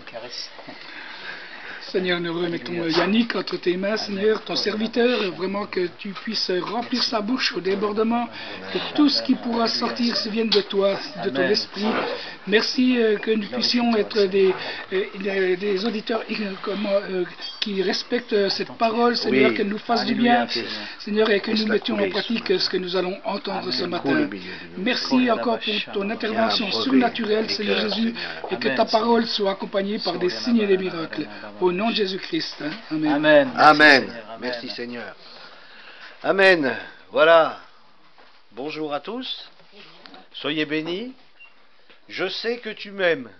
Clarisse. Seigneur, nous remettons Yannick entre tes mains, Seigneur, ton serviteur, vraiment que tu puisses remplir sa bouche au débordement, que tout ce qui pourra sortir se vienne de toi, de ton esprit. Merci que nous puissions être des auditeurs qui respectent cette parole, Seigneur, qu'elle nous fasse du bien, Seigneur, et que nous mettions en pratique ce que nous allons entendre ce matin. Merci encore pour ton intervention surnaturelle, Seigneur Jésus, et que ta parole soit accompagnée par des signes et des miracles. Au nom de Jésus-Christ. Amen. Amen. Amen. Merci Seigneur. Amen. Voilà. Bonjour à tous. Soyez bénis. Je sais que tu m'aimes.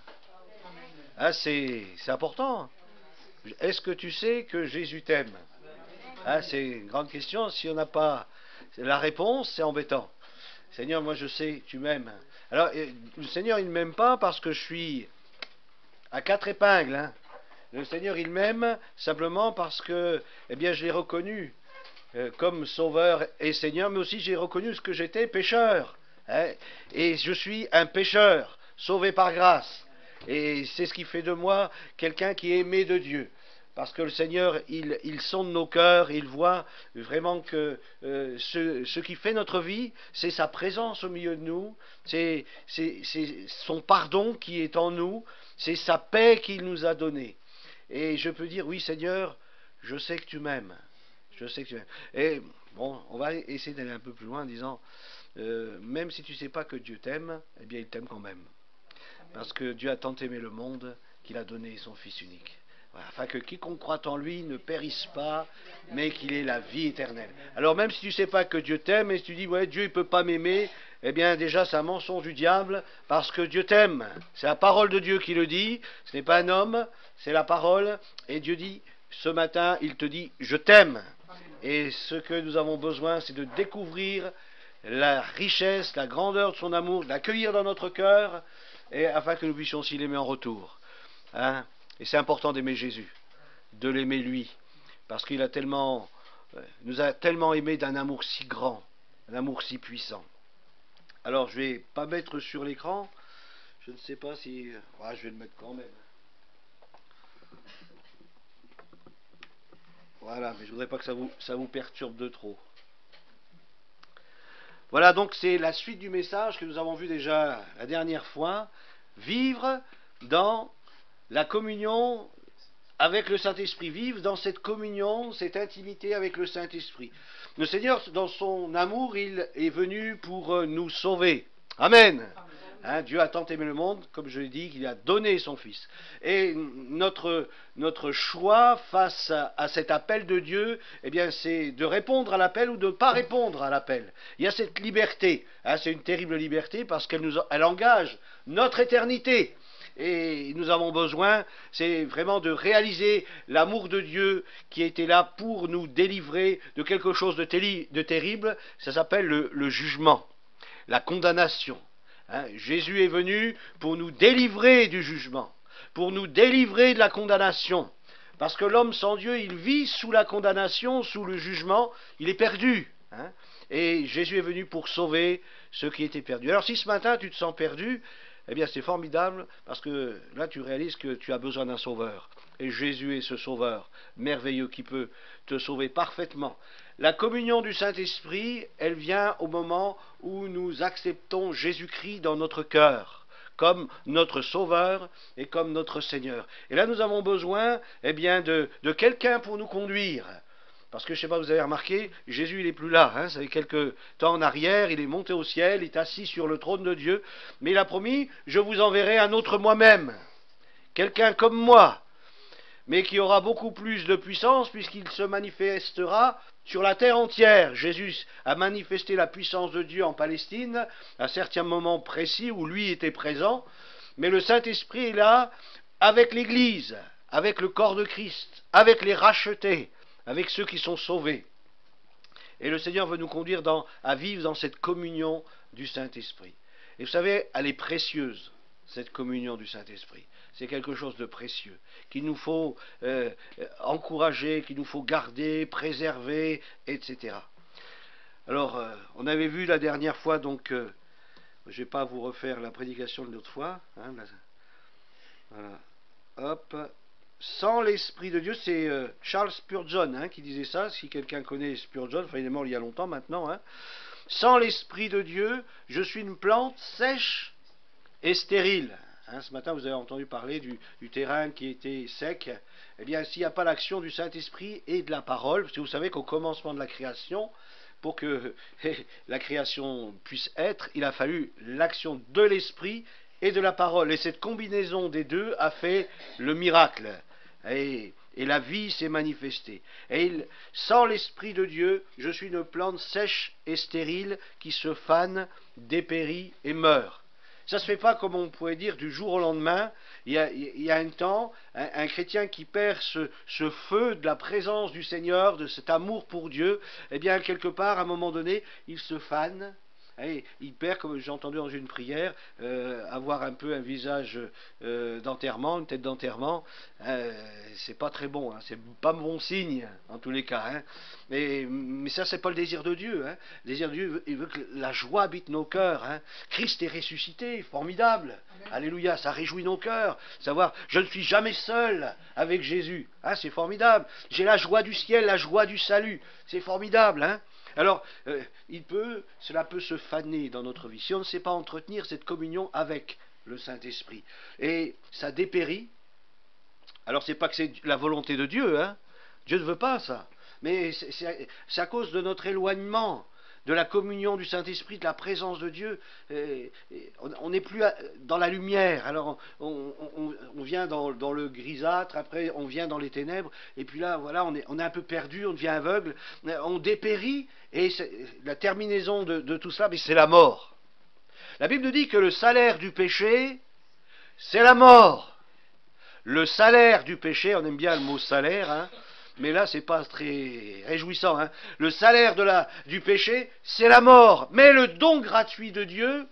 Ah, c'est important. Est-ce que tu sais que Jésus t'aime? Ah, c'est une grande question. Si on n'a pas la réponse, c'est embêtant. Seigneur, moi je sais, tu m'aimes. Alors, le Seigneur, il ne m'aime pas parce que je suis à 4 épingles. Hein. Le Seigneur, il m'aime simplement parce que, eh bien, je l'ai reconnu comme Sauveur et Seigneur, mais aussi j'ai reconnu ce que j'étais, pécheur. Hein, et je suis un pécheur, sauvé par grâce. Et c'est ce qui fait de moi quelqu'un qui est aimé de Dieu. Parce que le Seigneur, il sonde nos cœurs, il voit vraiment que ce qui fait notre vie, c'est sa présence au milieu de nous, c'est son pardon qui est en nous, c'est sa paix qu'il nous a donnée. Et je peux dire, oui Seigneur, je sais que tu m'aimes. Je sais que tu m'aimes. Et bon, on va essayer d'aller un peu plus loin en disant, même si tu ne sais pas que Dieu t'aime, eh bien il t'aime quand même. Parce que Dieu a tant aimé le monde qu'il a donné son Fils unique. Voilà, afin que quiconque croit en lui ne périsse pas, mais qu'il ait la vie éternelle. Alors même si tu ne sais pas que Dieu t'aime, et si tu dis, ouais, Dieu ne peut pas m'aimer, eh bien déjà c'est un mensonge du diable, parce que Dieu t'aime. C'est la parole de Dieu qui le dit, ce n'est pas un homme, c'est la parole, et Dieu dit, ce matin, il te dit, je t'aime. Et ce que nous avons besoin, c'est de découvrir la richesse, la grandeur de son amour, de l'accueillir dans notre cœur, et afin que nous puissions aussi l'aimer en retour. Hein? Et c'est important d'aimer Jésus, de l'aimer lui, parce qu'il a tellement, nous a tellement aimés d'un amour si grand, un amour si puissant. Alors je ne vais pas mettre sur l'écran, je ne sais pas si... Ah, je vais le mettre quand même. Voilà, mais je ne voudrais pas que ça vous perturbe de trop. Voilà, donc c'est la suite du message que nous avons vu déjà la dernière fois. Vivre dans la communion avec le Saint-Esprit. Vivre dans cette communion, cette intimité avec le Saint-Esprit. Le Seigneur, dans son amour, il est venu pour nous sauver. Amen. Hein, Dieu a tant aimé le monde, comme je l'ai dit, qu'il a donné son Fils. Et notre choix face à cet appel de Dieu, eh bien, c'est de répondre à l'appel ou de ne pas répondre à l'appel. Il y a cette liberté. Hein, c'est une terrible liberté parce qu'elle engage notre éternité. Et nous avons besoin, c'est vraiment de réaliser l'amour de Dieu qui était là pour nous délivrer de quelque chose de terrible. Ça s'appelle le jugement, la condamnation. Hein, Jésus est venu pour nous délivrer du jugement, pour nous délivrer de la condamnation. Parce que l'homme sans Dieu, il vit sous la condamnation, sous le jugement, il est perdu. Hein, et Jésus est venu pour sauver ceux qui étaient perdus. Alors si ce matin tu te sens perdu, eh bien c'est formidable, parce que là tu réalises que tu as besoin d'un sauveur. Et Jésus est ce sauveur merveilleux qui peut te sauver parfaitement. La communion du Saint-Esprit, elle vient au moment où nous acceptons Jésus-Christ dans notre cœur, comme notre Sauveur et comme notre Seigneur. Et là, nous avons besoin, eh bien, de quelqu'un pour nous conduire. Parce que, je ne sais pas, vous avez remarqué, Jésus, il n'est plus là. Hein, ça fait quelque temps en arrière, il est monté au ciel, il est assis sur le trône de Dieu. Mais il a promis, je vous enverrai un autre moi-même. Quelqu'un comme moi, mais qui aura beaucoup plus de puissance puisqu'il se manifestera sur la terre entière. Jésus a manifesté la puissance de Dieu en Palestine, à certains moments précis où lui était présent, mais le Saint-Esprit est là avec l'Église, avec le corps de Christ, avec les rachetés, avec ceux qui sont sauvés. Et le Seigneur veut nous conduire à vivre dans cette communion du Saint-Esprit. Et vous savez, elle est précieuse, cette communion du Saint-Esprit. C'est quelque chose de précieux, qu'il nous faut encourager, qu'il nous faut garder, préserver, etc. Alors, on avait vu la dernière fois, donc, je ne vais pas vous refaire la prédication de l'autre fois. Hein, voilà. hop. Sans l'Esprit de Dieu, c'est Charles Spurgeon qui disait ça, si quelqu'un connaît Spurgeon, enfin il est mort il y a longtemps maintenant. Sans l'Esprit de Dieu, je suis une plante sèche et stérile. Ce matin, vous avez entendu parler du terrain qui était sec. Eh bien, s'il n'y a pas l'action du Saint-Esprit et de la parole, parce que vous savez qu'au commencement de la création, pour que la création puisse être, il a fallu l'action de l'Esprit et de la parole. Et cette combinaison des deux a fait le miracle. Et la vie s'est manifestée. Sans l'Esprit de Dieu, je suis une plante sèche et stérile qui se fane, dépérit et meurt. Ça ne se fait pas, comme on pourrait dire, du jour au lendemain. Il y a un temps, un chrétien qui perd ce feu de la présence du Seigneur, de cet amour pour Dieu, eh bien, quelque part, à un moment donné, il se fane. Et il perd, comme j'ai entendu dans une prière, avoir un peu un visage d'enterrement, une tête d'enterrement, c'est pas très bon, c'est pas bon signe en tous les cas. Mais ça, c'est pas le désir de Dieu. Le désir de Dieu, il veut que la joie habite nos cœurs. Christ est ressuscité, formidable. Amen. Alléluia, ça réjouit nos cœurs. Savoir, je ne suis jamais seul avec Jésus. C'est formidable. J'ai la joie du ciel, la joie du salut. C'est formidable. Alors, cela peut se faner dans notre vie si on ne sait pas entretenir cette communion avec le Saint-Esprit. Et ça dépérit. Alors, c'est pas que c'est la volonté de Dieu, Dieu ne veut pas ça. Mais c'est à cause de notre éloignement, de la communion du Saint-Esprit, de la présence de Dieu. On n'est plus dans la lumière. Alors, on vient dans le grisâtre, après on vient dans les ténèbres, et puis là, voilà, on est un peu perdu, on devient aveugle, on dépérit, et la terminaison de tout cela, c'est la mort. La Bible dit que le salaire du péché, c'est la mort. Le salaire du péché, on aime bien le mot salaire, mais là, c'est pas très réjouissant. Le salaire du péché, c'est la mort. Mais le don gratuit de Dieu,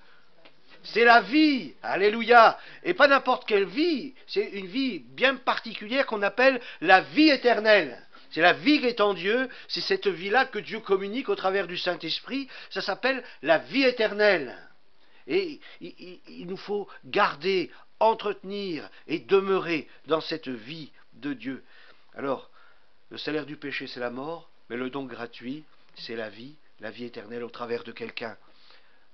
c'est la vie. Alléluia. Et pas n'importe quelle vie. C'est une vie bien particulière qu'on appelle la vie éternelle. C'est la vie qui est en Dieu. C'est cette vie-là que Dieu communique au travers du Saint-Esprit. Ça s'appelle la vie éternelle. Et il nous faut garder, entretenir et demeurer dans cette vie de Dieu. Alors, le salaire du péché, c'est la mort, mais le don gratuit, c'est la vie éternelle au travers de quelqu'un,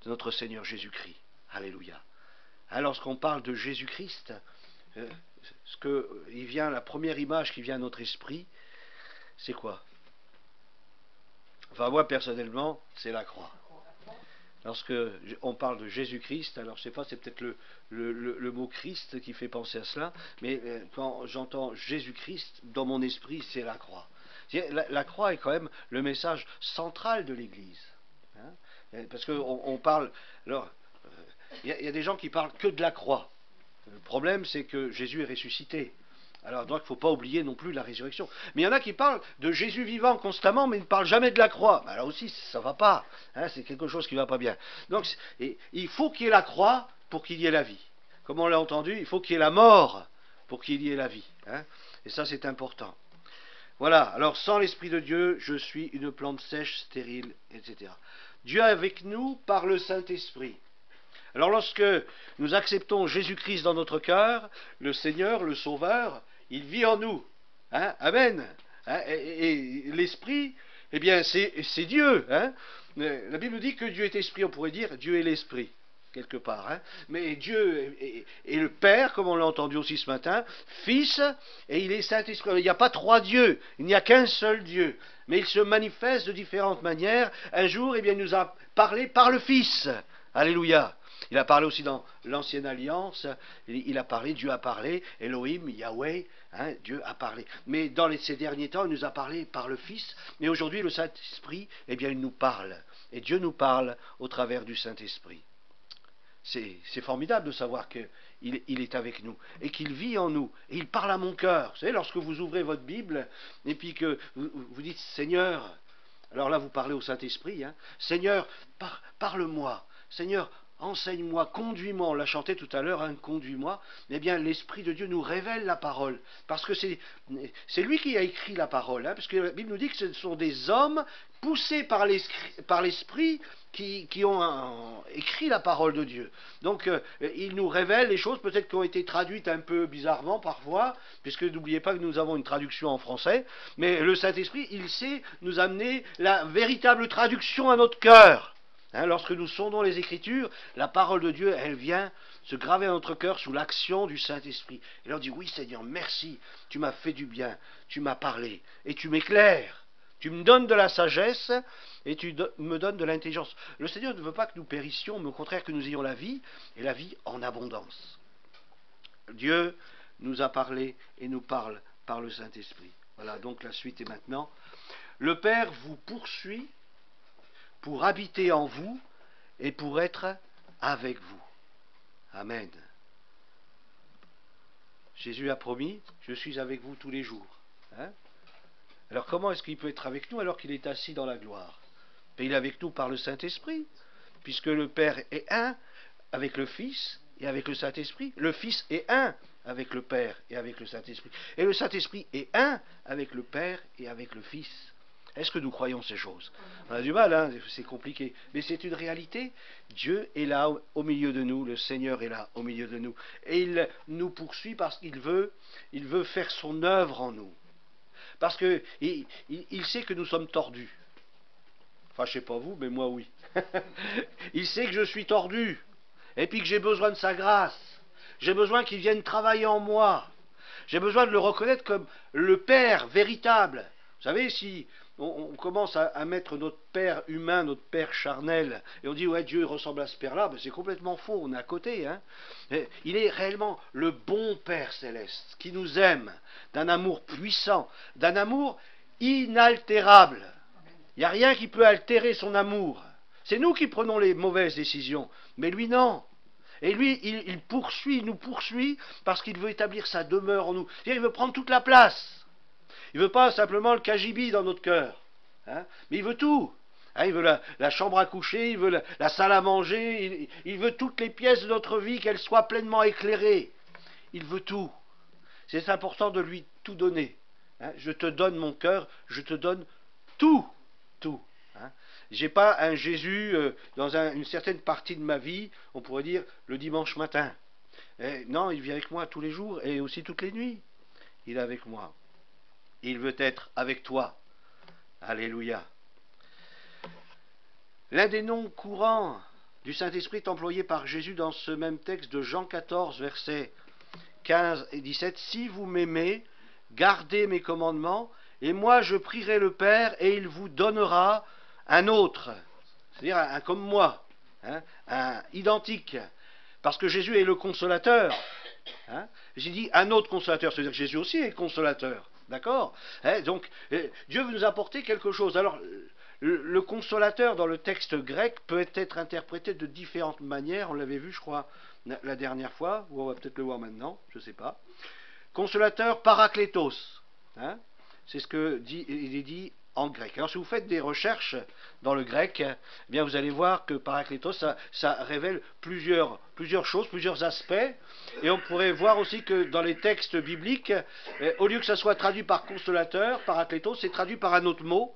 de notre Seigneur Jésus-Christ. Alléluia. Alors, lorsqu'on parle de Jésus-Christ, la première image qui vient à notre esprit, c'est quoi? Enfin, moi, personnellement, c'est la croix. Lorsque on parle de Jésus-Christ, alors je ne sais pas, c'est peut-être le mot Christ qui fait penser à cela, mais quand j'entends Jésus-Christ, dans mon esprit, c'est la croix. La croix est quand même le message central de l'Église. Parce qu'on parle... Alors, il y a des gens qui parlent que de la croix. Le problème, c'est que Jésus est ressuscité. Alors, donc, il ne faut pas oublier non plus la résurrection. Mais il y en a qui parlent de Jésus vivant constamment, mais ne parlent jamais de la croix. Là aussi, ça ne va pas. C'est quelque chose qui ne va pas bien. Donc, il faut qu'il y ait la croix pour qu'il y ait la vie. Comme on l'a entendu, il faut qu'il y ait la mort pour qu'il y ait la vie. Et ça, c'est important. Voilà. Alors, sans l'Esprit de Dieu, je suis une plante sèche, stérile, etc. Dieu est avec nous par le Saint-Esprit. Alors, lorsque nous acceptons Jésus-Christ dans notre cœur, le Seigneur, le Sauveur, il vit en nous. Amen. Et l'Esprit, eh bien, c'est Dieu. La Bible dit que Dieu est Esprit, on pourrait dire Dieu est l'Esprit, quelque part. Mais Dieu est le Père, comme on l'a entendu aussi ce matin, Fils, et il est Saint-Esprit. Il n'y a pas trois dieux, il n'y a qu'un seul Dieu. Mais il se manifeste de différentes manières. Un jour, eh bien, il nous a parlé par le Fils. Alléluia. Il a parlé aussi dans l'Ancienne Alliance, Dieu a parlé, Elohim, Yahweh, Dieu a parlé. Mais dans ces derniers temps, il nous a parlé par le Fils, mais aujourd'hui, le Saint-Esprit, eh bien, il nous parle. Et Dieu nous parle au travers du Saint-Esprit. C'est formidable de savoir qu'il est avec nous, et qu'il vit en nous, et il parle à mon cœur. Vous savez, lorsque vous ouvrez votre Bible, et puis que vous dites, Seigneur, alors là, vous parlez au Saint-Esprit, Seigneur, parle-moi. Seigneur, enseigne-moi, conduis-moi, on l'a chanté tout à l'heure, hein, conduis-moi, eh bien l'Esprit de Dieu nous révèle la parole, parce que c'est lui qui a écrit la parole, hein, parce que la Bible nous dit que ce sont des hommes poussés par l'Esprit qui ont écrit la parole de Dieu. Donc il nous révèle les choses peut-être qui ont été traduites un peu bizarrement parfois, puisque n'oubliez pas que nous avons une traduction en français, mais le Saint-Esprit, il sait nous amener la véritable traduction à notre cœur. Hein, lorsque nous sondons les Écritures, la parole de Dieu, elle vient se graver à notre cœur sous l'action du Saint-Esprit. Et là on dit, oui Seigneur, merci, tu m'as fait du bien, tu m'as parlé, et tu m'éclaires. Tu me donnes de la sagesse et tu me donnes de l'intelligence. Le Seigneur ne veut pas que nous périssions, mais au contraire que nous ayons la vie, et la vie en abondance. Dieu nous a parlé et nous parle par le Saint-Esprit. Voilà, donc la suite est maintenant. Le Père vous poursuit pour habiter en vous et pour être avec vous. Amen. Jésus a promis, je suis avec vous tous les jours. Hein? Alors comment est-ce qu'il peut être avec nous alors qu'il est assis dans la gloire? Et il est avec nous par le Saint-Esprit, puisque le Père est un avec le Fils et avec le Saint-Esprit. Le Fils est un avec le Père et avec le Saint-Esprit. Et le Saint-Esprit est un avec le Père et avec le Fils. Est-ce que nous croyons ces choses? On a du mal, hein, c'est compliqué. Mais c'est une réalité. Dieu est là au milieu de nous, le Seigneur est là au milieu de nous. Et il nous poursuit parce qu'il veut faire son œuvre en nous. Parce qu'il sait que nous sommes tordus. Enfin, je ne sais pas vous, mais moi oui. Il sait que je suis tordu. Et puis que j'ai besoin de sa grâce. J'ai besoin qu'il vienne travailler en moi. J'ai besoin de le reconnaître comme le Père véritable. Vous savez, si on commence à mettre notre Père humain, notre Père charnel, et on dit, ouais, Dieu ressemble à ce Père-là, ben c'est complètement faux, on est à côté. Hein. Il est réellement le bon Père céleste, qui nous aime, d'un amour puissant, d'un amour inaltérable. Il n'y a rien qui peut altérer son amour. C'est nous qui prenons les mauvaises décisions, mais lui non. Et lui, il nous poursuit, parce qu'il veut établir sa demeure en nous. C'est-à-dire, il veut prendre toute la place. Il ne veut pas simplement le cagibi dans notre cœur, hein, mais il veut tout. Hein, il veut la chambre à coucher, il veut la salle à manger, il veut toutes les pièces de notre vie, qu'elles soient pleinement éclairées. Il veut tout. C'est important de lui tout donner. Hein. Je te donne mon cœur, je te donne tout. Tout. Hein. Je n'ai pas un Jésus dans une certaine partie de ma vie, on pourrait dire le dimanche matin. Non, il vient avec moi tous les jours et aussi toutes les nuits. Il est avec moi. Il veut être avec toi. Alléluia. L'un des noms courants du Saint-Esprit est employé par Jésus dans ce même texte de Jean 14, versets 15 et 17. Si vous m'aimez, gardez mes commandements, et moi je prierai le Père, et il vous donnera un autre. C'est-à-dire un comme moi, hein, un identique. Parce que Jésus est le consolateur. Hein. J'ai dit un autre consolateur, c'est-à-dire que Jésus aussi est le consolateur. D'accord, hein, donc, Dieu veut nous apporter quelque chose. Alors, le consolateur dans le texte grec peut être interprété de différentes manières. On l'avait vu, je crois, la dernière fois, ou on va peut-être le voir maintenant, je ne sais pas. Consolateur, paraklétos. Hein, c'est ce que il est dit en grec. Alors, si vous faites des recherches dans le grec, eh bien, vous allez voir que paraklétos, ça révèle plusieurs choses, plusieurs aspects. Et on pourrait voir aussi que dans les textes bibliques, au lieu que ça soit traduit par consolateur, paraklétos, c'est traduit par un autre mot.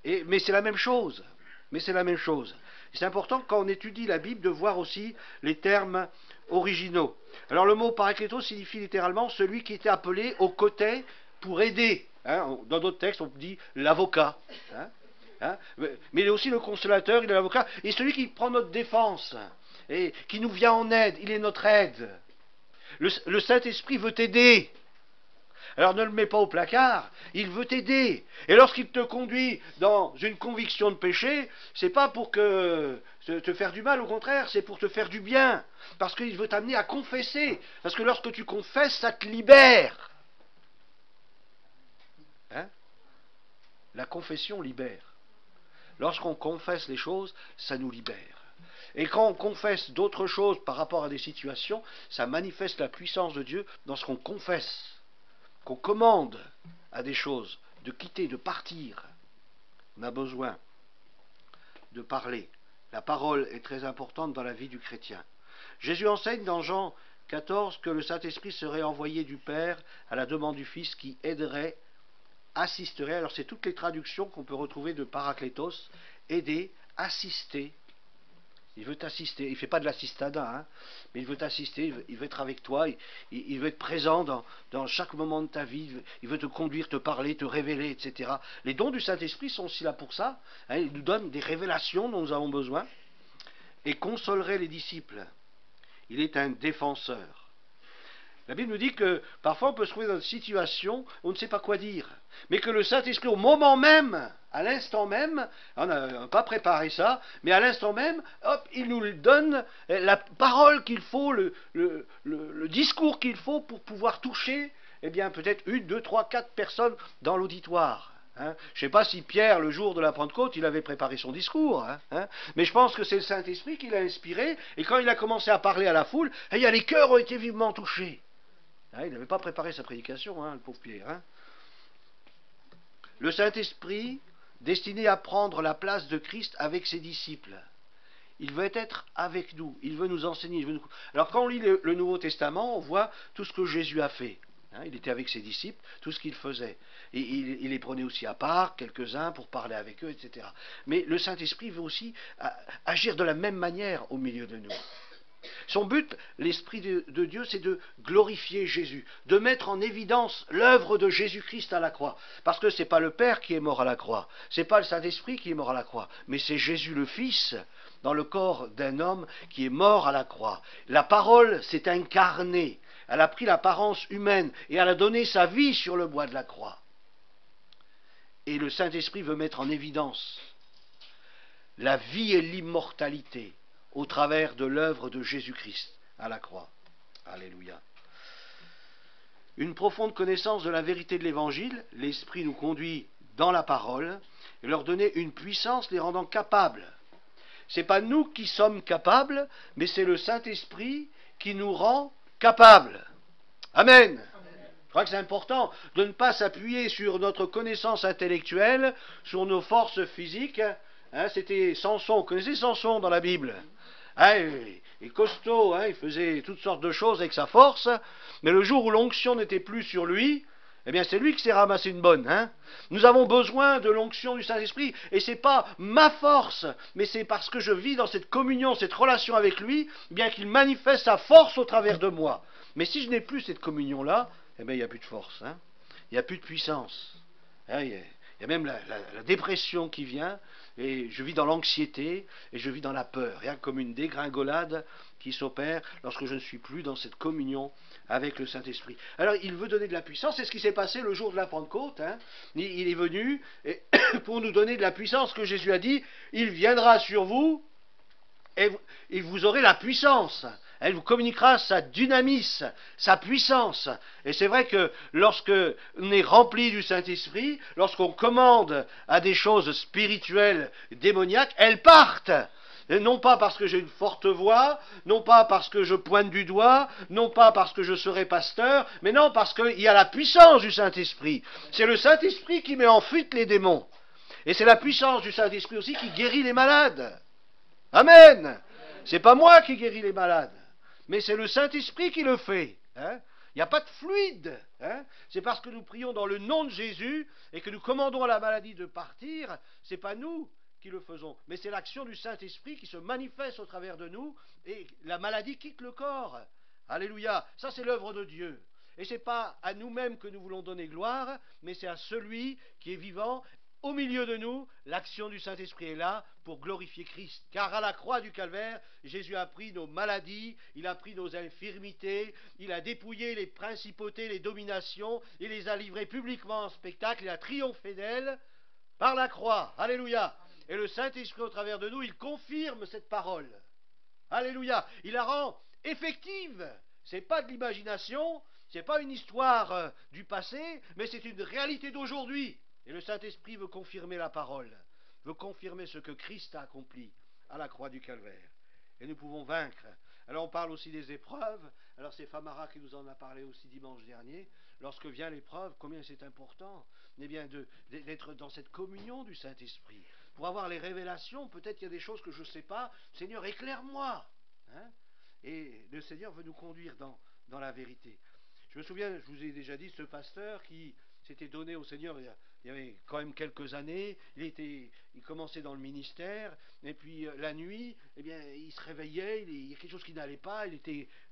Mais c'est la même chose. C'est important quand on étudie la Bible de voir aussi les termes originaux. Alors le mot paraklétos signifie littéralement celui qui était appelé aux côtés pour aider. Hein, dans d'autres textes, on dit l'avocat. Hein, mais il est aussi le consolateur, il est l'avocat, et celui qui prend notre défense, et qui nous vient en aide, il est notre aide. Le Saint-Esprit veut t'aider. Alors ne le mets pas au placard, il veut t'aider. Et lorsqu'il te conduit dans une conviction de péché, c'est pas pour te faire du mal, au contraire, c'est pour te faire du bien. Parce qu'il veut t'amener à confesser. Parce que lorsque tu confesses, ça te libère. Hein? La confession libère. Lorsqu'on confesse les choses, ça nous libère. Et quand on confesse d'autres choses par rapport à des situations, ça manifeste la puissance de Dieu dans ce qu'on confesse. Qu'on commande à des choses, de quitter, de partir. On a besoin de parler La parole est très importante dans la vie du chrétien. Jésus enseigne dans Jean 14 que le Saint-Esprit serait envoyé du Père à la demande du Fils qui aiderait, assisterait. Alors c'est toutes les traductions qu'on peut retrouver de paraklétos, aider, assister. Il veut t'assister, il ne fait pas de l'assistanat, hein, mais il veut t'assister, il veut être avec toi, il veut être présent dans chaque moment de ta vie, il veut te conduire, te parler, te révéler, etc. Les dons du Saint-Esprit sont aussi là pour ça, hein, il nous donne des révélations dont nous avons besoin, et consolerait les disciples. Il est un défenseur. La Bible nous dit que parfois on peut se trouver dans une situation où on ne sait pas quoi dire, mais que le Saint-Esprit au moment même, à l'instant même, on n'a pas préparé ça, mais à l'instant même, hop, il nous donne la parole qu'il faut, le discours qu'il faut pour pouvoir toucher, eh bien peut-être 1, 2, 3, 4 personnes dans l'auditoire. Hein. Je ne sais pas si Pierre, le jour de la Pentecôte, il avait préparé son discours, hein, mais je pense que c'est le Saint-Esprit qui l'a inspiré, et quand il a commencé à parler à la foule, les cœurs ont été vivement touchés. Il n'avait pas préparé sa prédication, le pauvre Pierre. Le Saint-Esprit, destiné à prendre la place de Christ avec ses disciples. Il veut être avec nous, il veut nous enseigner. Alors quand on lit le Nouveau Testament, on voit tout ce que Jésus a fait. Il était avec ses disciples, tout ce qu'il faisait. Et il les prenait aussi à part, quelques-uns, pour parler avec eux, etc. Mais le Saint-Esprit veut aussi agir de la même manière au milieu de nous. Son but, l'Esprit de Dieu, c'est de glorifier Jésus, de mettre en évidence l'œuvre de Jésus-Christ à la croix. Parce que ce n'est pas le Père qui est mort à la croix, ce n'est pas le Saint-Esprit qui est mort à la croix, mais c'est Jésus le Fils, dans le corps d'un homme qui est mort à la croix. La parole s'est incarnée, elle a pris l'apparence humaine et elle a donné sa vie sur le bois de la croix. Et le Saint-Esprit veut mettre en évidence la vie et l'immortalité au travers de l'œuvre de Jésus-Christ à la croix. Alléluia. Une profonde connaissance de la vérité de l'Évangile, l'Esprit nous conduit dans la parole et leur donner une puissance les rendant capables. Ce n'est pas nous qui sommes capables, mais c'est le Saint-Esprit qui nous rend capables. Amen. Je crois que c'est important de ne pas s'appuyer sur notre connaissance intellectuelle, sur nos forces physiques. C'était Samson, vous connaissez Samson dans la Bible? Il est costaud, il faisait toutes sortes de choses avec sa force, mais le jour où l'onction n'était plus sur lui, eh bien c'est lui qui s'est ramassé une bonne. Nous avons besoin de l'onction du Saint-Esprit, et ce n'est pas ma force, mais c'est parce que je vis dans cette communion, cette relation avec lui, bien qu'il manifeste sa force au travers de moi. Mais si je n'ai plus cette communion-là, eh bien il n'y a plus de force, il n'y a plus de puissance. Il y a même la dépression qui vient, et je vis dans l'anxiété, et je vis dans la peur. Il y a comme une dégringolade qui s'opère lorsque je ne suis plus dans cette communion avec le Saint-Esprit. Alors il veut donner de la puissance, c'est ce qui s'est passé le jour de la Pentecôte. Il est venu pour nous donner de la puissance, que Jésus a dit, il viendra sur vous, et vous aurez la puissance. Elle vous communiquera sa dynamis, sa puissance. Et c'est vrai que lorsque on est rempli du Saint-Esprit, lorsqu'on commande à des choses spirituelles, démoniaques, elles partent. Et non pas parce que j'ai une forte voix, non pas parce que je pointe du doigt, non pas parce que je serai pasteur, mais non parce qu'il y a la puissance du Saint-Esprit. C'est le Saint-Esprit qui met en fuite les démons. Et c'est la puissance du Saint-Esprit aussi qui guérit les malades. Amen. C'est pas moi qui guéris les malades, mais c'est le Saint-Esprit qui le fait. Il n'y a pas de fluide. C'est parce que nous prions dans le nom de Jésus et que nous commandons à la maladie de partir, c'est pas nous qui le faisons, mais c'est l'action du Saint-Esprit qui se manifeste au travers de nous et la maladie quitte le corps. Alléluia. Ça, c'est l'œuvre de Dieu. Et ce n'est pas à nous-mêmes que nous voulons donner gloire, mais c'est à celui qui est vivant. Au milieu de nous, l'action du Saint-Esprit est là pour glorifier Christ. Car à la croix du Calvaire, Jésus a pris nos maladies, il a pris nos infirmités, il a dépouillé les principautés, les dominations, il les a livrées publiquement en spectacle, il a triomphé d'elles par la croix. Alléluia. Et le Saint-Esprit au travers de nous, il confirme cette parole. Alléluia. Il la rend effective. Ce n'est pas de l'imagination, ce n'est pas une histoire du passé, mais c'est une réalité d'aujourd'hui. Et le Saint-Esprit veut confirmer la parole, veut confirmer ce que Christ a accompli à la croix du Calvaire. Et nous pouvons vaincre. Alors on parle aussi des épreuves. Alors c'est Famara qui nous en a parlé aussi dimanche dernier. Lorsque vient l'épreuve, combien c'est important, eh bien d'être dans cette communion du Saint-Esprit. pour avoir les révélations. Peut-être qu'il y a des choses que je ne sais pas. Seigneur, éclaire-moi. Hein? Et le Seigneur veut nous conduire dans la vérité. Je me souviens, je vous ai déjà dit, ce pasteur qui s'était donné au Seigneur il y avait quand même quelques années, il commençait dans le ministère, et puis la nuit, eh bien, il se réveillait, il y a quelque chose qui n'allait pas, je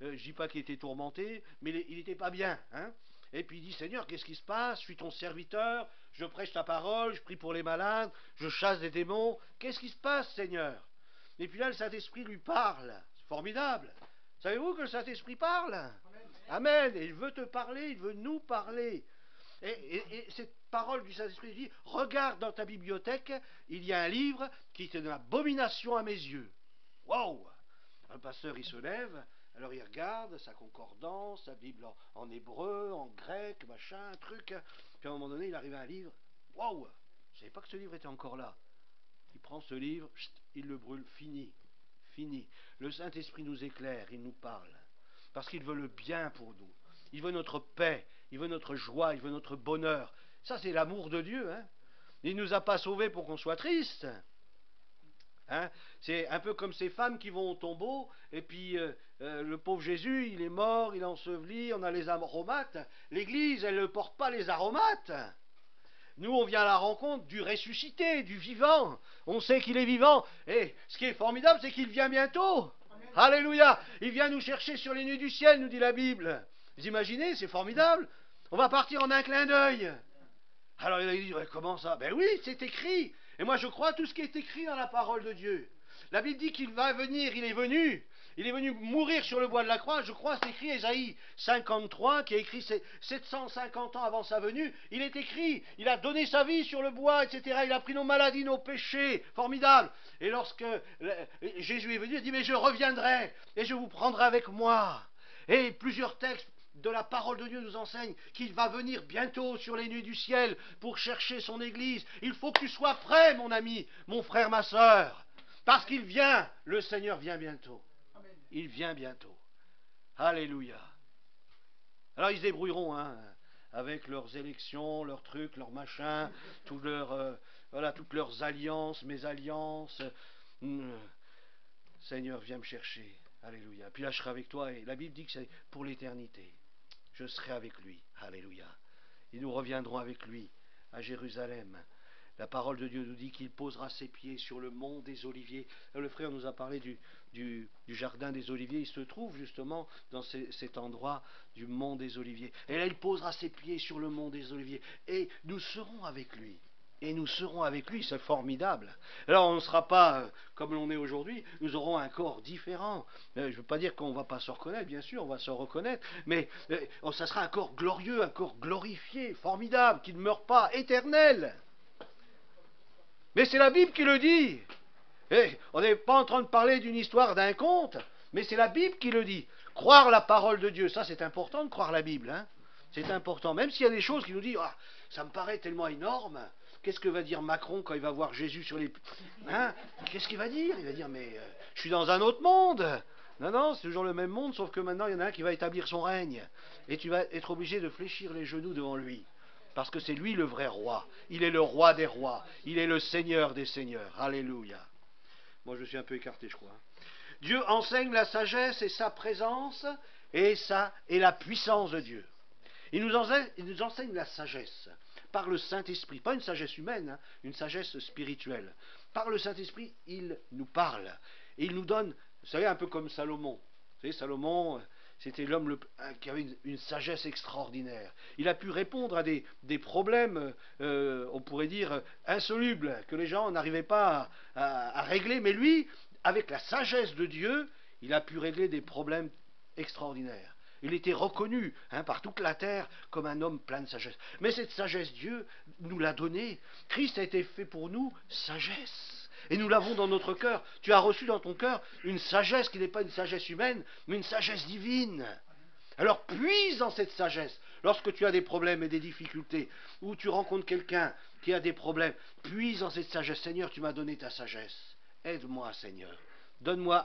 ne dis pas qu'il était tourmenté, mais il n'était pas bien. Hein? Et puis il dit, Seigneur, qu'est-ce qui se passe? Je suis ton serviteur, je prêche ta parole, je prie pour les malades, je chasse des démons. Qu'est-ce qui se passe, Seigneur? Et puis là, le Saint-Esprit lui parle. C'est formidable. Savez-vous que le Saint-Esprit parle? Amen. Amen. Et il veut te parler, il veut nous parler. Et cette parole du Saint-Esprit dit, regarde dans ta bibliothèque, il y a un livre qui est une abomination à mes yeux. Waouh! Un pasteur, il se lève, alors il regarde sa concordance, sa Bible en hébreu, en grec, machin, truc. Puis à un moment donné, il arrive à un livre. Waouh! Je ne savais pas que ce livre était encore là. Il prend ce livre, il le brûle, fini. Fini. Le Saint-Esprit nous éclaire, il nous parle. Parce qu'il veut le bien pour nous. Il veut notre paix, il veut notre joie, il veut notre bonheur. Ça, c'est l'amour de Dieu. Hein? Il ne nous a pas sauvés pour qu'on soit triste. Hein? C'est un peu comme ces femmes qui vont au tombeau, et puis le pauvre Jésus, il est mort, il est enseveli, on a les aromates. L'Église, elle ne porte pas les aromates. Nous, on vient à la rencontre du ressuscité, du vivant. On sait qu'il est vivant. Et ce qui est formidable, c'est qu'il vient bientôt. Amen. Alléluia. Il vient nous chercher sur les nuées du ciel, nous dit la Bible. Vous imaginez, c'est formidable. On va partir en un clin d'œil. Alors il a dit, comment ça? Ben oui, c'est écrit. Et moi, je crois tout ce qui est écrit dans la parole de Dieu. La Bible dit qu'il va venir, il est venu. Il est venu mourir sur le bois de la croix. Je crois, c'est écrit, Ésaïe 53, qui a écrit 750 ans avant sa venue. Il est écrit, il a donné sa vie sur le bois, etc. Il a pris nos maladies, nos péchés. Formidable. Et lorsque Jésus est venu, il a dit, mais je reviendrai et je vous prendrai avec moi. Et plusieurs textes de la parole de Dieu nous enseignent qu'il va venir bientôt sur les nuées du ciel pour chercher son Église. Il faut que tu sois prêt, mon ami, mon frère, ma sœur. Parce qu'il vient, le Seigneur vient bientôt. Il vient bientôt. Alléluia. Alors ils se débrouilleront avec leurs élections, leurs trucs, leurs machins, toutes leurs alliances, mésalliances. Seigneur, viens me chercher. Alléluia. Puis là, je serai avec toi. Et la Bible dit que c'est pour l'éternité. Je serai avec lui. Alléluia. Et nous reviendrons avec lui à Jérusalem. La parole de Dieu nous dit qu'il posera ses pieds sur le mont des Oliviers. Le frère nous a parlé du jardin des Oliviers. Il se trouve justement dans cet endroit du mont des Oliviers. Et là, il posera ses pieds sur le mont des Oliviers. Et nous serons avec lui. Et nous serons avec lui, c'est formidable. Alors on ne sera pas comme l'on est aujourd'hui, nous aurons un corps différent. Je ne veux pas dire qu'on ne va pas se reconnaître, bien sûr, on va se reconnaître, mais ça sera un corps glorieux, un corps glorifié, formidable, qui ne meurt pas, éternel. Mais c'est la Bible qui le dit. Et on n'est pas en train de parler d'une histoire d'un conte, mais c'est la Bible qui le dit. Croire la parole de Dieu, ça c'est important de croire la Bible. Hein. C'est important, même s'il y a des choses qui nous disent ah, ça me paraît tellement énorme. Qu'est-ce que va dire Macron quand il va voir Jésus sur les... Hein? Qu'est-ce qu'il va dire? Il va dire, mais je suis dans un autre monde. Non, c'est toujours le même monde, sauf que maintenant, il y en a un qui va établir son règne. Et tu vas être obligé de fléchir les genoux devant lui. Parce que c'est lui le vrai roi. Il est le roi des rois. Il est le Seigneur des seigneurs. Alléluia. Moi, je suis un peu écarté, je crois. Dieu enseigne la sagesse et sa présence et la puissance de Dieu. Il nous enseigne la sagesse par le Saint-Esprit, pas une sagesse humaine, une sagesse spirituelle. Par le Saint-Esprit, il nous parle. Et il nous donne, vous savez, un peu comme Salomon. Vous savez, Salomon, c'était l'homme qui avait une sagesse extraordinaire. Il a pu répondre à des problèmes, on pourrait dire, insolubles, que les gens n'arrivaient pas à régler. Mais lui, avec la sagesse de Dieu, il a pu régler des problèmes extraordinaires. Il était reconnu par toute la terre comme un homme plein de sagesse. Mais cette sagesse, Dieu nous l'a donnée. Christ a été fait pour nous sagesse. Et nous l'avons dans notre cœur. Tu as reçu dans ton cœur une sagesse qui n'est pas une sagesse humaine, mais une sagesse divine. Alors puise dans cette sagesse. Lorsque tu as des problèmes et des difficultés, ou tu rencontres quelqu'un qui a des problèmes, puise dans cette sagesse. Seigneur, tu m'as donné ta sagesse. Aide-moi, Seigneur. Donne-moi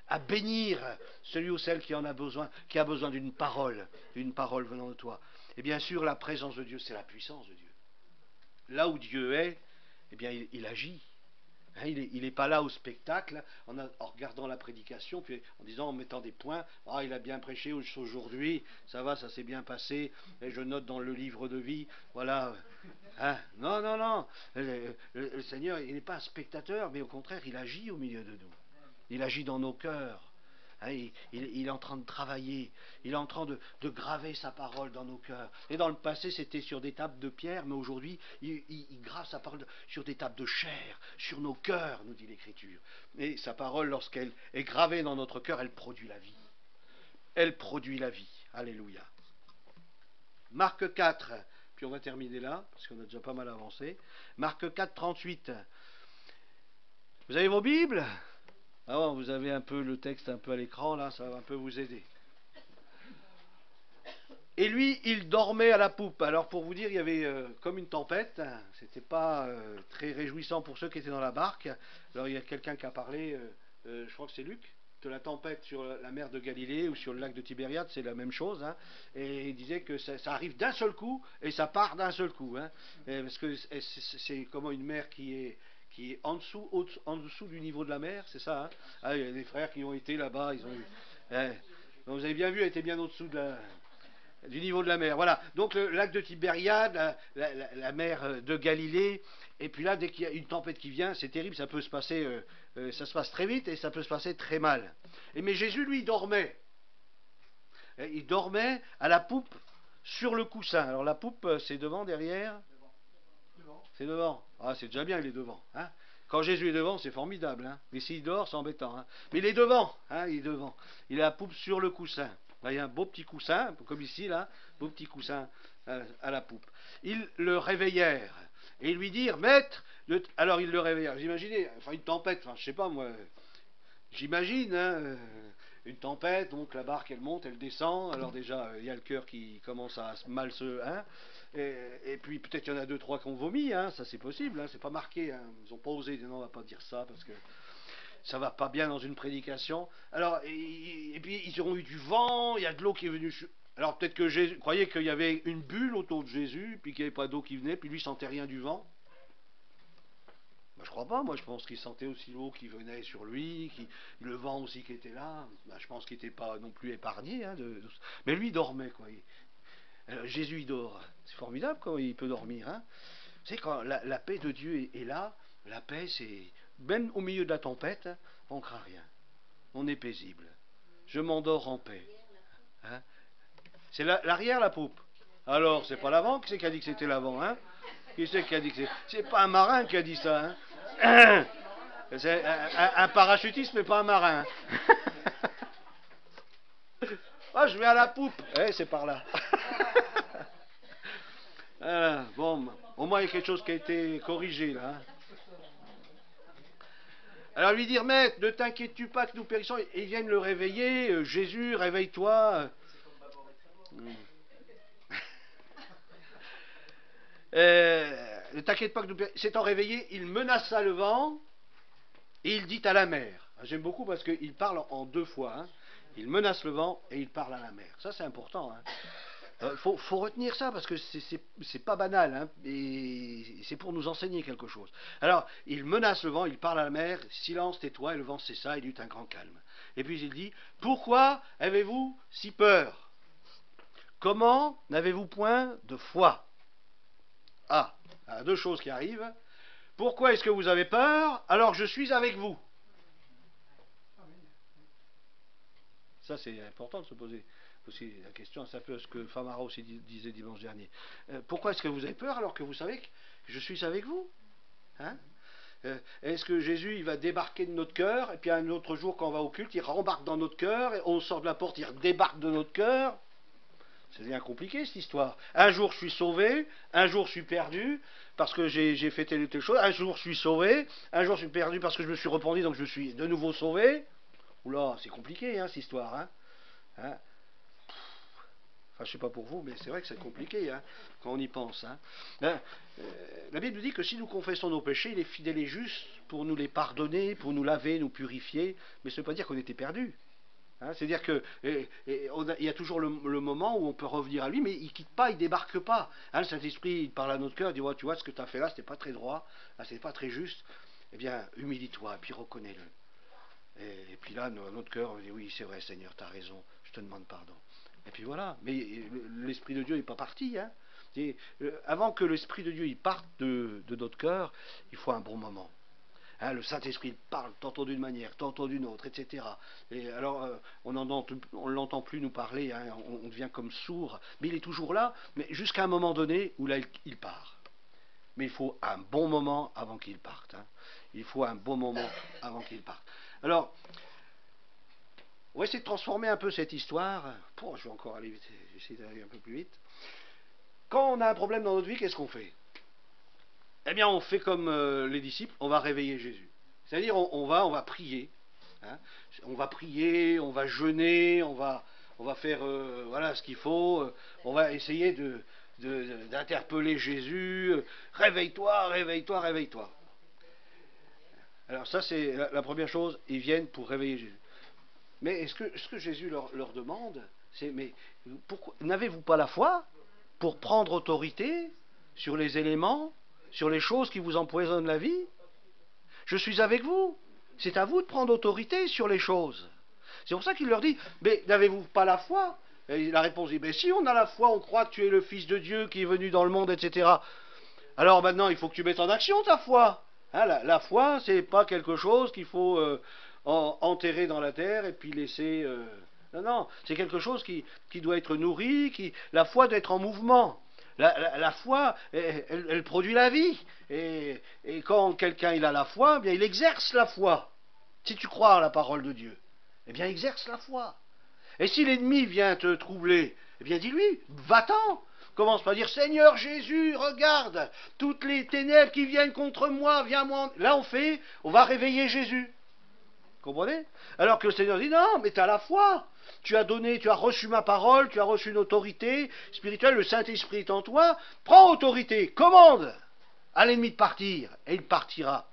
à bénir celui ou celle qui en a besoin, qui a besoin d'une parole venant de toi. Et bien sûr, la présence de Dieu, c'est la puissance de Dieu. Là où Dieu est, eh bien il agit. Hein, il n'est pas là au spectacle en regardant la prédication, puis en disant, en mettant des points, ah, il a bien prêché aujourd'hui, ça va, ça s'est bien passé, et je note dans le livre de vie, voilà. Hein, non, non, non, le Seigneur, il n'est pas un spectateur, mais au contraire, il agit au milieu de nous. Il agit dans nos cœurs. Hein, il est en train de travailler, il est en train de graver sa parole dans nos cœurs. Et dans le passé, c'était sur des tables de pierre, mais aujourd'hui, il grave sa parole sur des tables de chair, sur nos cœurs, nous dit l'Écriture. Et sa parole, lorsqu'elle est gravée dans notre cœur, elle produit la vie. Elle produit la vie. Alléluia. Marc 4, puis on va terminer là, parce qu'on a déjà pas mal avancé. Marc 4, 38. Vous avez vos Bibles ? Ah, vous avez un peu le texte un peu à l'écran, là, ça va un peu vous aider. Et lui, il dormait à la poupe. Alors pour vous dire, il y avait comme une tempête. C'était pas très réjouissant pour ceux qui étaient dans la barque. Alors il y a quelqu'un qui a parlé, je crois que c'est Luc, de la tempête sur la mer de Galilée ou sur le lac de Tibériade, c'est la même chose. Hein. Et il disait que ça arrive d'un seul coup et ça part d'un seul coup. Hein. Parce que c'est comme une mer qui est en dessous du niveau de la mer, c'est ça. Hein. Ah, il y a des frères qui ont été là-bas, ils ont eu. Donc vous avez bien vu, elle était bien au-dessous du niveau de la mer. Voilà. Donc le lac de Tibériade, la mer de Galilée, et puis là, dès qu'il y a une tempête qui vient, c'est terrible, ça peut se passer, ça se passe très vite et ça peut se passer très mal. Mais Jésus, lui, dormait. Il dormait à la poupe sur le coussin. Alors la poupe, c'est devant, derrière ? C'est devant. Ah, c'est déjà bien, il est devant. Hein. Quand Jésus est devant, c'est formidable. Hein. Mais s'il dort, c'est embêtant. Hein. Mais il est devant. Hein, il est devant. Il a la poupe sur le coussin. Là, il y a un beau petit coussin, comme ici, là. Beau petit coussin à la poupe. Ils le réveillèrent. Et ils lui dirent, maître. Alors ils le réveillèrent. Vous imaginez, enfin une tempête, enfin, je sais pas moi. J'imagine, hein, une tempête, donc la barque elle monte, elle descend, alors déjà il y a le cœur qui commence à mal se... Hein, et puis peut-être il y en a 2-3 qui ont vomi, hein, ça c'est possible, hein, c'est pas marqué, hein, ils n'ont pas osé, non on va pas dire ça parce que ça va pas bien dans une prédication. Alors, et puis ils auront eu du vent, il y a de l'eau qui est venue... Alors peut-être que Jésus croyait qu'il y avait une bulle autour de Jésus, puis qu'il n'y avait pas d'eau qui venait, puis lui il sentait rien du vent. Ben, je crois pas, moi je pense qu'il sentait aussi l'eau qui venait sur lui, le vent aussi qui était là. Ben, je pense qu'il n'était pas non plus épargné. Hein, mais lui il dormait, quoi. Jésus il dort. C'est formidable quand il peut dormir. Hein. Vous savez, quand la paix de Dieu est là, la paix c'est... Même au milieu de la tempête, on ne craint rien. On est paisible. Je m'endors en paix. Hein. C'est l'arrière la poupe. Alors, c'est pas l'avant, qui c'est qui a dit que c'était l'avant, hein? Qui c'est qui a dit que c'est pas un marin qui a dit ça, hein? C'est un parachutiste, mais pas un marin. Ah, je vais à la poupe. Eh, c'est par là. Bon, au moins il y a quelque chose qui a été corrigé, là. Hein? Alors lui dire, maître, ne t'inquiètes-tu pas que nous périssons. Et ils viennent le réveiller. Jésus, réveille-toi. Ne t'inquiète pas que nous... S'étant réveillé, il menaça le vent et il dit à la mer. J'aime beaucoup parce qu'il parle en 2 fois. Hein. Il menace le vent et il parle à la mer. Ça, c'est important. Hein. Faut retenir ça parce que c'est pas banal. Hein, et c'est pour nous enseigner quelque chose. Alors, il menace le vent, il parle à la mer. Silence, tais-toi. Et le vent cessa, il eut un grand calme. Et puis il dit, pourquoi avez-vous si peur? Comment n'avez-vous point de foi? Ah, 2 choses qui arrivent. Pourquoi est-ce que vous avez peur alors que je suis avec vous? Ça, c'est important de se poser aussi la question. C'est un peu ce que Famara aussi disait dimanche dernier. Pourquoi est-ce que vous avez peur alors que vous savez que je suis avec vous? Hein? Est-ce que Jésus il va débarquer de notre cœur et puis un autre jour quand on va au culte, il rembarque dans notre cœur et on sort de la porte, il débarque de notre cœur? C'est bien compliqué cette histoire. Un jour je suis sauvé, un jour je suis perdu parce que j'ai fait telle ou telle chose, un jour je suis sauvé, un jour je suis perdu parce que je me suis repenti donc je suis de nouveau sauvé. Oula, c'est compliqué hein, cette histoire. Hein. Hein. Enfin, je sais pas pour vous, mais c'est vrai que c'est compliqué hein, quand on y pense. Hein. La Bible nous dit que si nous confessons nos péchés, il est fidèle et juste pour nous les pardonner, pour nous laver, nous purifier, mais ça ne veut pas dire qu'on était perdus. Hein, c'est-à-dire qu'il y a toujours le moment où on peut revenir à lui, mais il ne quitte pas, il ne débarque pas. Hein, le Saint-Esprit, il parle à notre cœur, il dit ouais, tu vois, ce que tu as fait là, ce n'était pas très droit, là, ce n'était pas très juste. Eh bien, humilie-toi, et puis reconnais-le. Et puis là, notre cœur, on dit oui, c'est vrai, Seigneur, tu as raison, je te demande pardon. Et puis voilà. Mais l'Esprit de Dieu n'est pas parti. Hein. Avant que l'Esprit de Dieu il parte de notre cœur, il faut un bon moment. Hein, le Saint-Esprit parle tantôt d'une manière, tantôt d'une autre, etc. Et alors, on ne l'entend plus nous parler, hein, on devient comme sourd. Mais il est toujours là, mais jusqu'à un moment donné où là, il part. Mais il faut un bon moment avant qu'il parte. Hein. Il faut un bon moment avant qu'il parte. Alors, on va essayer de transformer un peu cette histoire. Je vais encore aller vite, j'essaie d'aller un peu plus vite. Quand on a un problème dans notre vie, qu'est-ce qu'on fait? Eh bien, on fait comme les disciples, on va réveiller Jésus. C'est-à-dire, on va prier. Hein. On va prier, on va jeûner, on va faire voilà ce qu'il faut. On va essayer d'interpeller Jésus. Réveille-toi, réveille-toi, réveille-toi. Alors ça, c'est la première chose. Ils viennent pour réveiller Jésus. Mais ce que Jésus leur demande, c'est mais pourquoi n'avez-vous pas la foi pour prendre autorité sur les éléments, sur les choses qui vous empoisonnent la vie? Je suis avec vous. C'est à vous de prendre autorité sur les choses. C'est pour ça qu'il leur dit, mais n'avez-vous pas la foi? Et la réponse dit, mais si on a la foi, on croit que tu es le Fils de Dieu qui est venu dans le monde, etc. Alors maintenant, il faut que tu mettes en action ta foi. Hein, la foi, c'est pas quelque chose qu'il faut enterrer dans la terre et puis laisser... Non, non, c'est quelque chose qui doit être nourri, la foi doit être en mouvement. La foi, elle produit la vie. Et quand quelqu'un il a la foi, eh bien, il exerce la foi. Si tu crois à la parole de Dieu, eh bien, exerce la foi. Et si l'ennemi vient te troubler, eh bien, dis-lui, va-t'en. Commence pas à dire, Seigneur Jésus, regarde, toutes les ténèbres qui viennent contre moi, viens-moi. Là, on va réveiller Jésus. Comprenez? Alors que le Seigneur dit, non, mais tu as la foi. Tu as reçu ma parole, tu as reçu une autorité spirituelle, le Saint-Esprit est en toi. Prends autorité, commande à l'ennemi de partir, et il partira.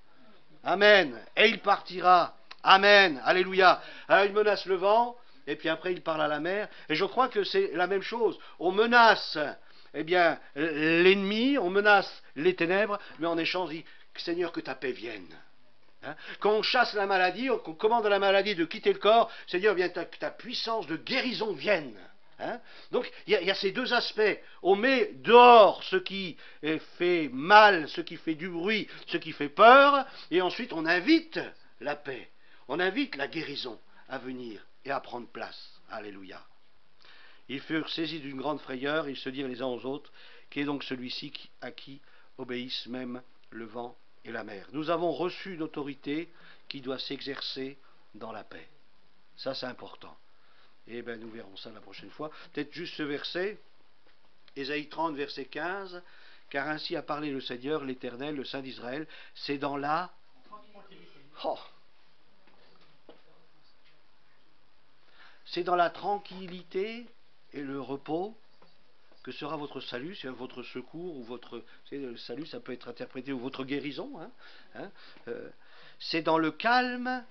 Amen. Et il partira. Amen. Alléluia. Alors il menace le vent, et puis après il parle à la mer. Et je crois que c'est la même chose. On menace, eh bien, l'ennemi, on menace les ténèbres, mais en échange, il dit, Seigneur, que ta paix vienne. Hein? Quand on chasse la maladie, qu'on commande à la maladie de quitter le corps, Seigneur, que ta puissance de guérison vienne. Hein? Donc, il y a ces deux aspects. On met dehors ce qui fait mal, ce qui fait du bruit, ce qui fait peur, et ensuite on invite la paix, on invite la guérison à venir et à prendre place. Alléluia. Ils furent saisis d'une grande frayeur, ils se dirent les uns aux autres, qui est donc celui-ci à qui obéissent même le vent et la mer. Nous avons reçu une autorité qui doit s'exercer dans la paix. Ça, c'est important. Et bien, nous verrons ça la prochaine fois. Peut-être juste ce verset, Ésaïe 30, verset 15, car ainsi a parlé le Seigneur, l'Éternel, le Saint d'Israël, c'est dans la... Oh. C'est dans la tranquillité et le repos que sera votre salut, c'est votre secours ou votre... Vous savez, le salut, ça peut être interprété ou votre guérison. C'est dans le calme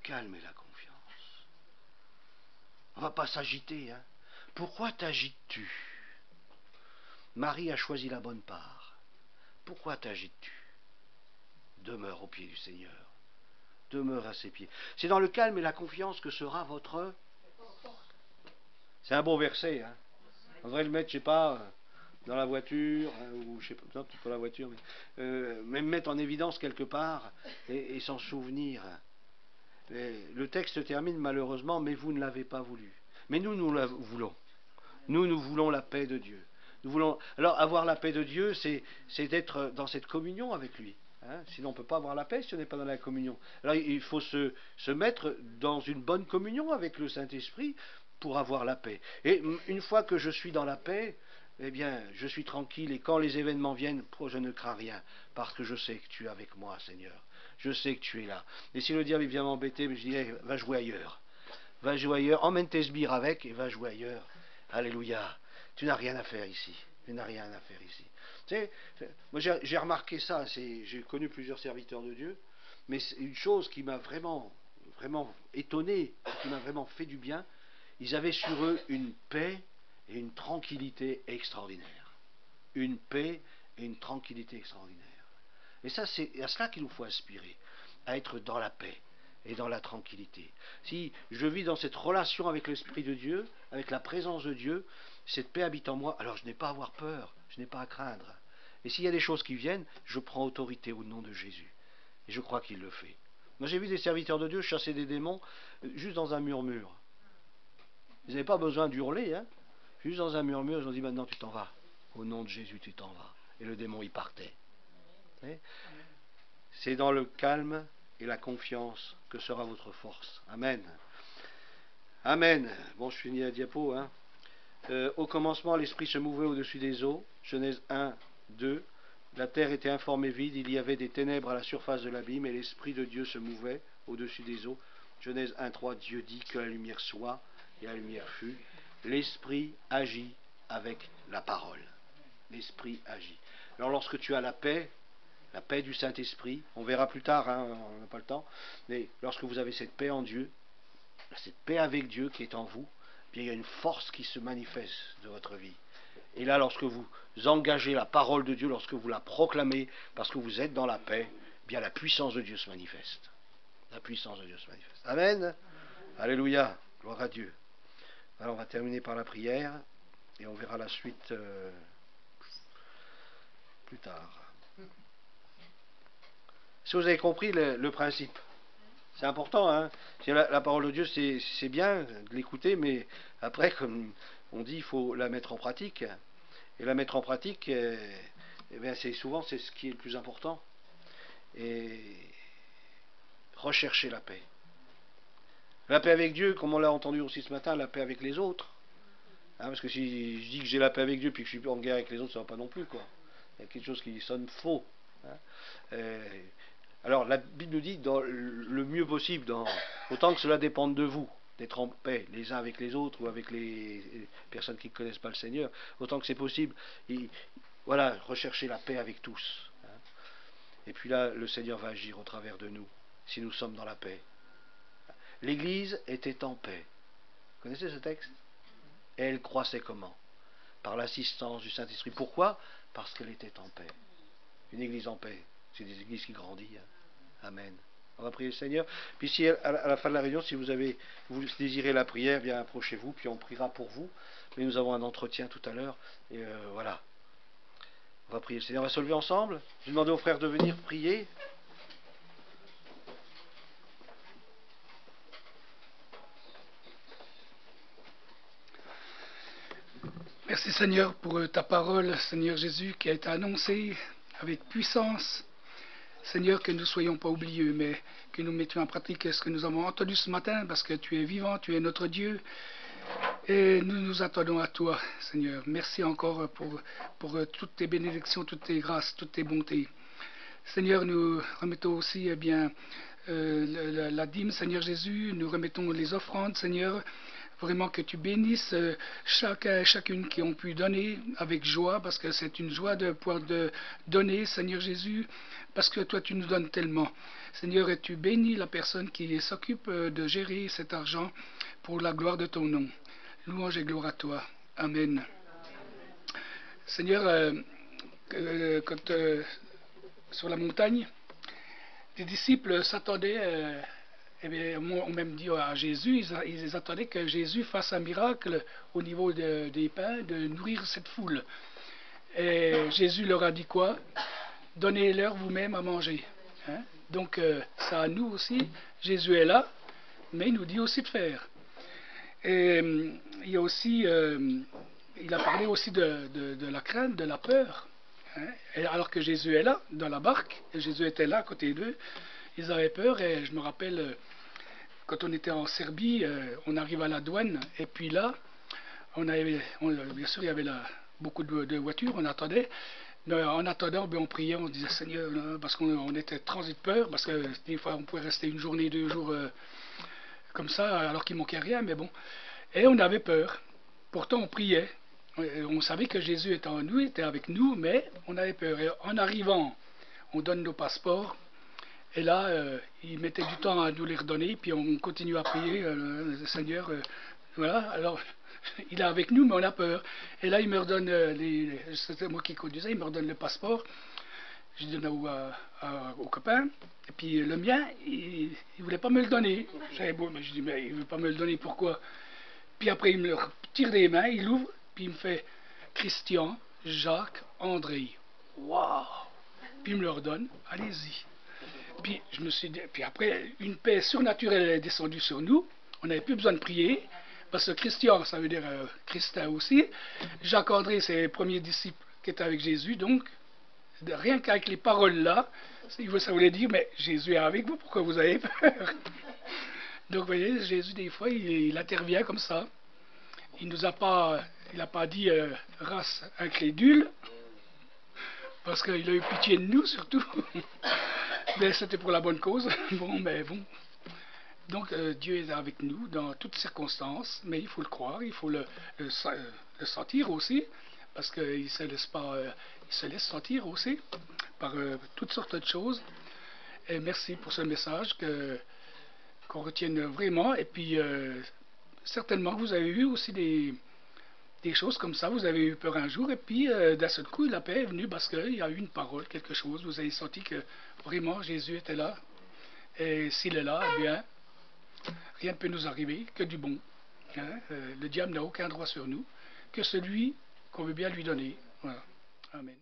et la confiance. On ne va pas s'agiter. Hein. Pourquoi t'agites-tu? Marie a choisi la bonne part. Pourquoi t'agites-tu? Demeure au pied du Seigneur. Demeure à ses pieds. C'est dans le calme et la confiance que sera votre... C'est un bon verset. Hein. On devrait le mettre, je ne sais pas, dans la voiture, hein, ou je sais pas, non, peut-être pas la voiture, mais même mettre en évidence quelque part et s'en souvenir. Le texte termine malheureusement, mais vous ne l'avez pas voulu. Mais nous la voulons. Nous voulons la paix de Dieu. Nous voulons. Alors, avoir la paix de Dieu, c'est d'être dans cette communion avec lui. Hein. Sinon, on ne peut pas avoir la paix si on n'est pas dans la communion. Alors, il faut se mettre dans une bonne communion avec le Saint-Esprit pour avoir la paix. Et une fois que je suis dans la paix, eh bien, je suis tranquille. Et quand les événements viennent, je ne crains rien, parce que je sais que tu es avec moi, Seigneur. Je sais que tu es là. Et si le diable vient m'embêter, je dis, hey, va jouer ailleurs. Va jouer ailleurs. Emmène tes sbires avec et va jouer ailleurs. Alléluia. Tu n'as rien à faire ici. Tu n'as rien à faire ici. Tu sais, moi j'ai remarqué ça. J'ai connu plusieurs serviteurs de Dieu. Mais c'est une chose qui m'a vraiment vraiment étonné, qui m'a vraiment fait du bien, ils avaient sur eux une paix et une tranquillité extraordinaire. Une paix et une tranquillité extraordinaire. Et ça, c'est à cela qu'il nous faut aspirer, à être dans la paix et dans la tranquillité. Si je vis dans cette relation avec l'Esprit de Dieu, avec la présence de Dieu, cette paix habite en moi, alors je n'ai pas à avoir peur, je n'ai pas à craindre. Et s'il y a des choses qui viennent, je prends autorité au nom de Jésus. Et je crois qu'il le fait. Moi j'ai vu des serviteurs de Dieu chasser des démons juste dans un murmure. Ils n'avaient pas besoin d'hurler, hein. Juste dans un murmure, ils ont dit maintenant tu t'en vas. Au nom de Jésus, tu t'en vas. Et le démon, il partait. C'est dans le calme et la confiance que sera votre force. Amen. Amen. Bon, je finis la diapo. Hein. Au commencement, l'Esprit se mouvait au-dessus des eaux. Genèse 1, 2. La terre était informe et vide. Il y avait des ténèbres à la surface de l'abîme et l'Esprit de Dieu se mouvait au-dessus des eaux. Genèse 1, 3. Dieu dit que la lumière soit et la lumière fut. L'Esprit agit avec la parole. L'Esprit agit. Alors lorsque tu as la paix du Saint-Esprit, on verra plus tard, hein, on n'a pas le temps, mais lorsque vous avez cette paix en Dieu, cette paix avec Dieu qui est en vous, bien, il y a une force qui se manifeste de votre vie. Et là, lorsque vous engagez la parole de Dieu, lorsque vous la proclamez, parce que vous êtes dans la paix, bien la puissance de Dieu se manifeste. La puissance de Dieu se manifeste. Amen. Alléluia. Gloire à Dieu. Alors on va terminer par la prière et on verra la suite plus tard. Si vous avez compris le principe, c'est important, hein. La parole de Dieu, c'est bien de l'écouter, mais après, comme on dit, il faut la mettre en pratique. Et la mettre en pratique, c'est souvent ce qui est le plus important. Et rechercher la paix. La paix avec Dieu, comme on l'a entendu aussi ce matin, la paix avec les autres. Hein, parce que si je dis que j'ai la paix avec Dieu puis que je suis en guerre avec les autres, ça ne va pas non plus, quoi. Il y a quelque chose qui sonne faux. Hein. Alors la Bible nous dit dans le mieux possible, autant que cela dépende de vous, d'être en paix les uns avec les autres ou avec les personnes qui ne connaissent pas le Seigneur, autant que c'est possible. Et, voilà, rechercher la paix avec tous. Hein. Et puis là, le Seigneur va agir au travers de nous, si nous sommes dans la paix. L'Église était en paix. Vous connaissez ce texte? Et elle croissait comment? Par l'assistance du Saint-Esprit. Pourquoi? Parce qu'elle était en paix. Une Église en paix, c'est des églises qui grandissent. Hein. Amen. On va prier le Seigneur. Puis si à la fin de la réunion, si vous désirez la prière, bien approchez-vous, puis on priera pour vous. Mais nous avons un entretien tout à l'heure. Et voilà. On va prier le Seigneur. On va se lever ensemble. Je vais demander aux frères de venir prier. Merci Seigneur pour ta parole, Seigneur Jésus, qui a été annoncée avec puissance. Seigneur, que nous ne soyons pas oublieux, mais que nous mettions en pratique ce que nous avons entendu ce matin, parce que tu es vivant, tu es notre Dieu. Et nous nous attendons à toi, Seigneur. Merci encore pour toutes tes bénédictions, toutes tes grâces, toutes tes bontés. Seigneur, nous remettons aussi la dîme, Seigneur Jésus. Nous remettons les offrandes, Seigneur. Vraiment que tu bénisses chacun et chacune qui ont pu donner avec joie, parce que c'est une joie de pouvoir donner, Seigneur Jésus, parce que toi tu nous donnes tellement. Seigneur, et tu bénis la personne qui s'occupe de gérer cet argent pour la gloire de ton nom. Louange et gloire à toi. Amen. Seigneur, sur la montagne, les disciples s'attendaient... on même dit à Jésus, ils attendaient que Jésus fasse un miracle au niveau des pains, de nourrir cette foule. Et Jésus leur a dit quoi? Donnez-leur vous-même à manger. Hein? Donc, ça à nous aussi, Jésus est là, mais il nous dit aussi de faire. Et il y a aussi, il a parlé aussi de la crainte, de la peur. Hein? Et alors que Jésus est là, dans la barque, et Jésus était là à côté d'eux, ils avaient peur. Et je me rappelle, quand on était en Serbie, on arrive à la douane, et puis là, bien sûr, il y avait beaucoup de voitures, on attendait. Mais en attendant, on priait, on disait Seigneur, parce qu'on était transi de peur, parce que des fois on pouvait rester une journée, 2 jours comme ça, alors qu'il manquait rien, mais bon. Et on avait peur. Pourtant, on priait. On savait que Jésus était en nous, était avec nous, mais on avait peur. Et en arrivant, on donne nos passeports. Et là, il mettait du temps à nous les redonner, puis on continue à prier, le Seigneur, voilà, alors il est avec nous, mais on a peur. Et là, il me redonne, c'était moi qui conduisais, il me redonne le passeport, je donne au copain, et puis le mien, il voulait pas me le donner. J'avais beau, mais je dis, mais il veut pas me le donner, pourquoi? Puis après, il me le tire des mains, il ouvre, puis il me fait Christian, Jacques, André. Waouh! Puis il me le redonne, allez-y. Puis je me suis dit, puis après, une paix surnaturelle est descendue sur nous. On n'avait plus besoin de prier, parce que Christian, ça veut dire Christin aussi. Jacques André, c'est le premier disciple qui était avec Jésus, donc rien qu'avec les paroles là, ça voulait dire, mais Jésus est avec vous, pourquoi vous avez peur? Donc vous voyez, Jésus des fois, il intervient comme ça. Il nous a pas, il n'a pas dit race incrédule, parce qu'il a eu pitié de nous surtout. Mais c'était pour la bonne cause. Bon, mais bon. Donc Dieu est avec nous dans toutes circonstances, mais il faut le croire, il faut le sentir aussi, parce qu'il se laisse pas, il se laisse sentir aussi par toutes sortes de choses. Et merci pour ce message qu'on retienne vraiment. Et puis certainement que vous avez eu aussi des choses comme ça, vous avez eu peur un jour, et puis d'un seul coup la paix est venue parce qu'il y a eu une parole, quelque chose, vous avez senti que vraiment Jésus était là, et s'il est là, eh bien, rien ne peut nous arriver que du bon. Hein? Le diable n'a aucun droit sur nous, que celui qu'on veut bien lui donner. Voilà. Amen.